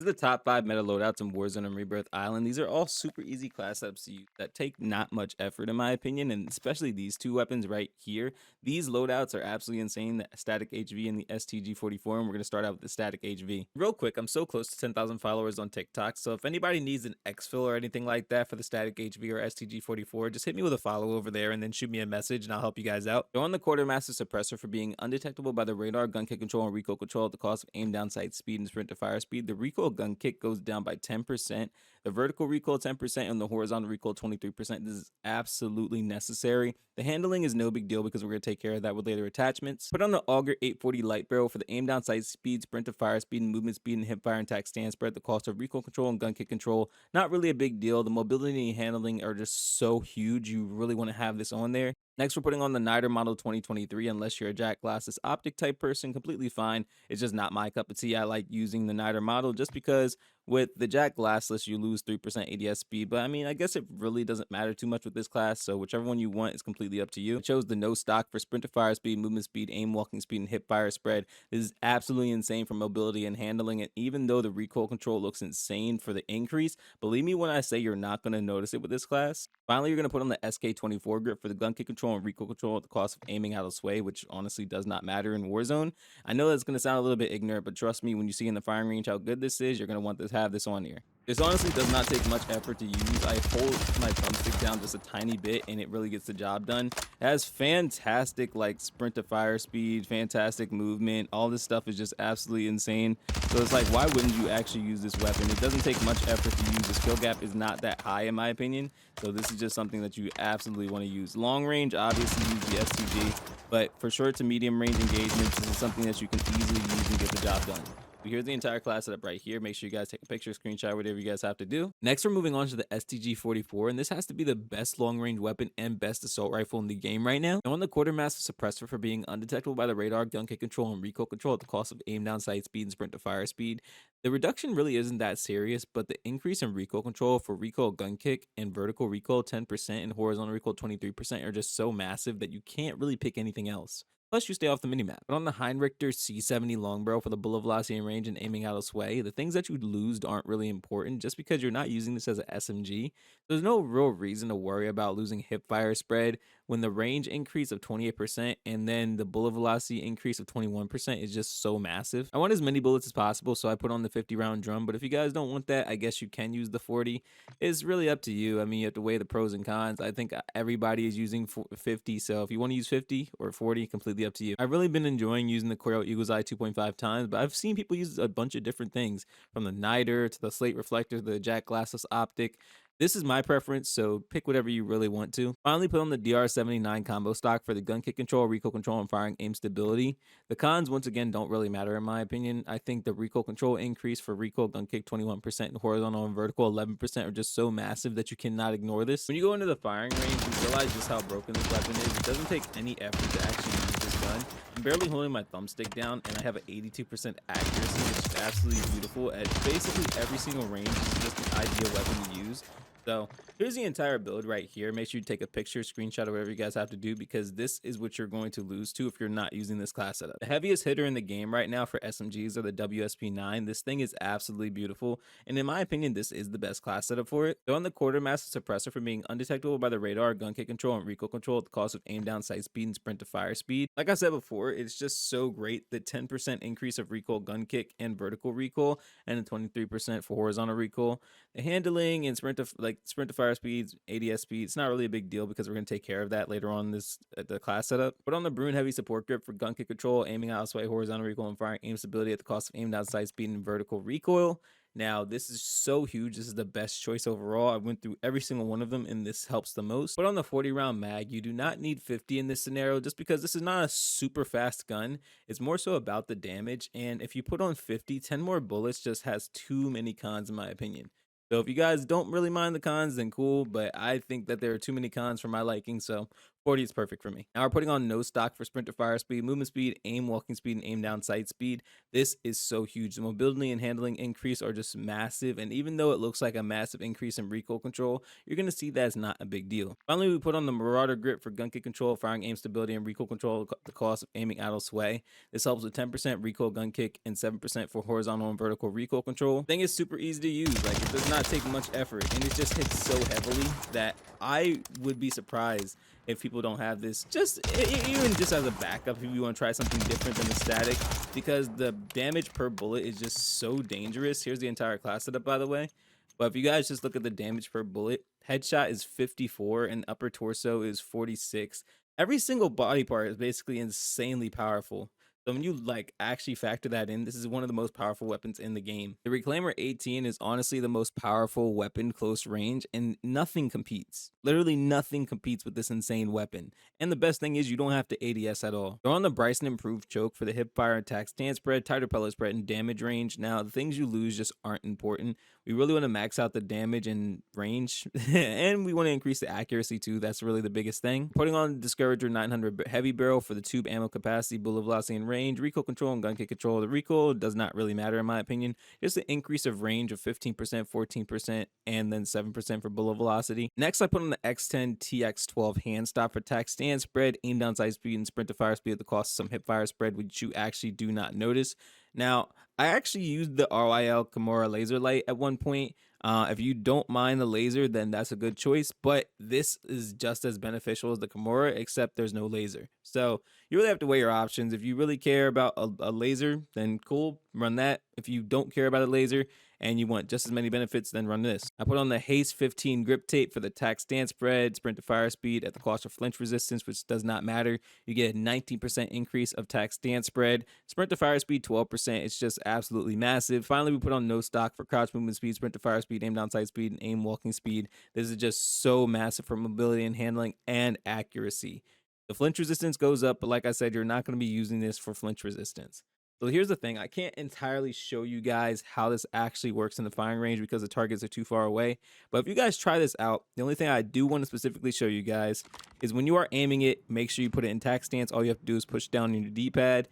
the top 5 meta loadouts in Warzone and Rebirth Island. These are all super easy class setups to use that take not much effort, in my opinion, and especially these two weapons right here. These loadouts are absolutely insane, the static HV and the STG-44, and we're going to start out with the static HV. Real quick, I'm so close to 10,000 followers on TikTok, so if anybody needs an exfil or anything like that for the static HV or STG-44, just hit me with a follow over there and then shoot me a message and I'll help you guys out. Go on the quartermaster suppressor for being undetectable by the radar, gun kick control, and recoil control at the cost of aim down, sight speed, and sprint to fire speed. The recoil gun kick goes down by 10%, the vertical recoil 10%, and the horizontal recoil 23%. This is absolutely necessary. The handling is no big deal because we're going to take care of that with later attachments. Put on the Auger 840 light barrel for the aim down, sight speed, sprint to fire speed, and movement speed, and hip fire and tack stand spread at the cost of recoil control and gun kick control. Not really a big deal. The mobility and handling are just so huge. You really want to have this on there. Next, we're putting on the Niter model 2023. Unless you're a Jack Glasses optic type person, completely fine. It's just not my cup of tea. I like using the Niter model just because with the Jack Glassless, you lose 3% ADS speed. But I mean, I guess it really doesn't matter too much with this class. So whichever one you want is completely up to you. I chose the no stock for sprint to fire speed, movement speed, aim walking speed, and hip fire spread. This is absolutely insane for mobility and handling. And even though the recoil control looks insane for the increase, believe me when I say you're not going to notice it with this class. Finally, you're going to put on the SK24 grip for the gun kick control and recoil control at the cost of aiming out of sway, which honestly does not matter in Warzone. I know that's going to sound a little bit ignorant, but trust me, when you see in the firing range how good this is, you're going to want to have this on here. This honestly does not take much effort to use. I hold my thumbstick down just a tiny bit and it really gets the job done. It has fantastic like sprint to fire speed, fantastic movement. All this stuff is just absolutely insane. So it's like, why wouldn't you actually use this weapon? It doesn't take much effort to use. The skill gap is not that high in my opinion. So this is just something that you absolutely want to use. Long range, obviously use the STG, but for short to medium range engagements, this is something that you can easily use and get the job done. So here's the entire class setup right here. Make sure you guys take a picture, screenshot, whatever you guys have to do. Next, we're moving on to the STG-44, and this has to be the best long-range weapon and best assault rifle in the game right now. And on the quartermaster suppressor for being undetectable by the radar, gun kick control, and recoil control at the cost of aim down, sight speed, and sprint to fire speed. The reduction really isn't that serious, but the increase in recoil control for recoil gun kick and vertical recoil 10% and horizontal recoil 23% are just so massive that you can't really pick anything else. Plus, you stay off the minimap. But on the Heinrichter C70 long barrel for the bullet velocity and range and aiming out of sway, the things that you lose aren't really important just because you're not using this as an SMG. There's no real reason to worry about losing hip fire spread when the range increase of 28% and then the bullet velocity increase of 21% is just so massive. I want as many bullets as possible, so I put on the 50 round drum. But if you guys don't want that, I guess you can use the 40. It's really up to you. I mean, you have to weigh the pros and cons. I think everybody is using 50, so if you want to use 50 or 40, completely up to you. I've really been enjoying using the Coral Eagle's Eye 2.5 times, but I've seen people use a bunch of different things from the Niter to the slate reflector, the Jack Glassless optic. This is my preference, so pick whatever you really want to. Finally, put on the DR79 combo stock for the gun kick control, recoil control, and firing aim stability. The cons, once again, don't really matter in my opinion. I think the recoil control increase for recoil gun kick 21% and horizontal and vertical 11% are just so massive that you cannot ignore this. When you go into the firing range, you realize just how broken this weapon is. It doesn't take any effort to actually use this gun. I'm barely holding my thumbstick down, and I have an 82% accuracy, which is absolutely beautiful. At basically every single range, this is just the ideal weapon to use. So here's the entire build right here. Make sure you take a picture, screenshot, or whatever you guys have to do, because this is what you're going to lose to if you're not using this class setup. The heaviest hitter in the game right now for SMGs are the WSP9. This thing is absolutely beautiful, and in my opinion, this is the best class setup for it. They're on the quartermaster suppressor for being undetectable by the radar, gun kick control, and recoil control at the cost of aim down, sight speed, and sprint to fire speed. Like I said before, it's just so great. The 10% increase of recoil gun kick and vertical recoil, and the 23% for horizontal recoil. The handling and sprint to fire speeds, ADS speed, it's not really a big deal because we're going to take care of that later on this the class setup. Put on the Brune heavy support grip for gun kick control, aiming out of sway, horizontal recoil, and firing aim stability at the cost of aim down, sight speed, and vertical recoil. Now, this is so huge. This is the best choice overall. I went through every single one of them, and this helps the most. But on the 40 round mag, you do not need 50 in this scenario just because this is not a super fast gun. It's more so about the damage. And if you put on 50, 10 more bullets just has too many cons in my opinion. So if you guys don't really mind the cons, then cool, but I think that there are too many cons for my liking. So 40 is perfect for me. Now we're putting on no stock for sprint to fire speed, movement speed, aim, walking speed, and aim down sight speed. This is so huge. The mobility and handling increase are just massive. And even though it looks like a massive increase in recoil control, you're going to see that's not a big deal. Finally, we put on the Marauder grip for gun kick control, firing aim stability, and recoil control at the cost of aiming idle sway. This helps with 10% recoil gun kick and 7% for horizontal and vertical recoil control. Thing is super easy to use. Like, it does not take much effort, and it just hits so heavily that I would be surprised if people don't have this, just even just as a backup if you want to try something different than the static, because the damage per bullet is just so dangerous. Here's the entire class setup, by the way. But if you guys just look at the damage per bullet, headshot is 54 and upper torso is 46. Every single body part is basically insanely powerful. So when you like actually factor that in, this is one of the most powerful weapons in the game. The Reclaimer 18 is honestly the most powerful weapon close range, and nothing competes. Literally nothing competes with this insane weapon. And the best thing is you don't have to ADS at all. Throw on the Bryson improved choke for the hip fire, attack stance spread, tighter pellet spread, and damage range. Now the things you lose just aren't important. We really want to max out the damage and range, and we want to increase the accuracy too. That's really the biggest thing. Putting on Discourager 900 heavy barrel for the tube ammo capacity, bullet velocity, and range, recoil control, and gun kick control. The recoil does not really matter in my opinion. Just an increase of range of 15%, 14%, and then 7% for bullet velocity. Next, I put on the X10 TX12 hand stop for attack stand spread, aim down sight speed, and sprint to fire speed at the cost of some hip fire spread, which you actually do not notice. Now, I actually used the RYL Kimura laser light at one point. If you don't mind the laser, then that's a good choice. But this is just as beneficial as the Kimura, except there's no laser. So you really have to weigh your options. If you really care about a laser, then cool, run that. If you don't care about a laser and you want just as many benefits, then run this. I put on the Haste 15 grip tape for the attack stance spread, sprint to fire speed at the cost of flinch resistance, which does not matter. You get a 19% increase of attack stance spread, sprint to fire speed 12%. It's just absolutely massive. Finally, we put on no stock for crouch movement speed, sprint to fire speed, aim down sight speed, and aim walking speed. This is just so massive for mobility and handling and accuracy. The flinch resistance goes up, but like I said, you're not going to be using this for flinch resistance. So here's the thing, I can't entirely show you guys how this actually works in the firing range because the targets are too far away. But if you guys try this out, the only thing I do want to specifically show you guys is when you are aiming it, make sure you put it in attack stance. All you have to do is push down on your D-pad.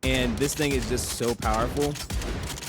And this thing is just so powerful.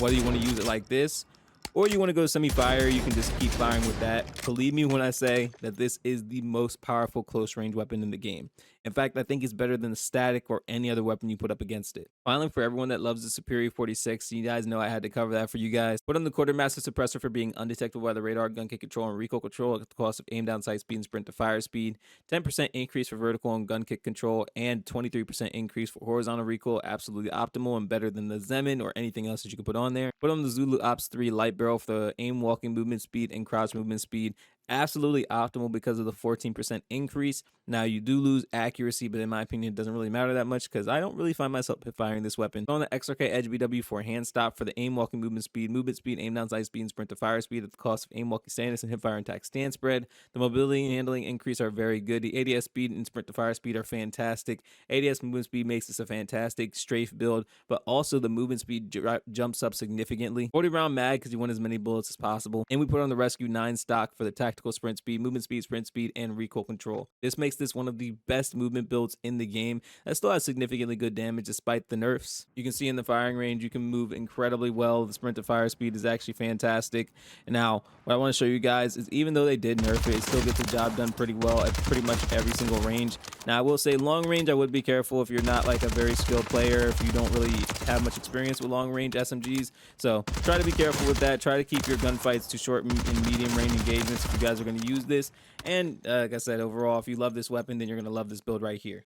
Whether you want to use it like this, or you want to go semi-fire, you can just keep firing with that. Believe me when I say that this is the most powerful close range weapon in the game. In fact, I think it's better than the static or any other weapon you put up against it. Finally, for everyone that loves the Superi 46, you guys know I had to cover that for you guys. Put on the Quartermaster Suppressor for being undetectable by the radar, gun kick control, and recoil control at the cost of aim down sight speed and sprint to fire speed. 10% increase for vertical and gun kick control, and 23% increase for horizontal recoil. Absolutely optimal and better than the Zemin or anything else that you can put on there. Put on the Zulu Ops 3 light barrel for the aim, walking movement speed, and crouch movement speed. Absolutely optimal because of the 14% increase. Now you do lose accuracy, but in my opinion it doesn't really matter that much because I don't really find myself firing this weapon. On the XRK Edge BW for hand stop for the aim, walking movement speed, aim down sight speed, and sprint to fire speed at the cost of aim, walking stance, and hip fire and attack stance spread. The mobility and handling increase are very good. The ADS speed and sprint to fire speed are fantastic. ADS movement speed makes this a fantastic strafe build, but also the movement speed jumps up significantly. 40 round mag because you want as many bullets as possible. And we put on the Rescue 9 stock for the tactical sprint speed, movement speed, sprint speed, and recoil control. This makes this one of the best movement builds in the game that still has significantly good damage despite the nerfs. You can see in the firing range you can move incredibly well. The sprint to fire speed is actually fantastic. And now what I want to show you guys is even though they did nerf it, it still gets the job done pretty well at pretty much every single range. Now I will say long range I would be careful if you're not like a very skilled player, if you don't really have much experience with long range SMGs. So try to be careful with that. Try to keep your gunfights to short and medium range engagements if you guys are going to use this. And like I said, overall, if you love this weapon, then you're going to love this build right here.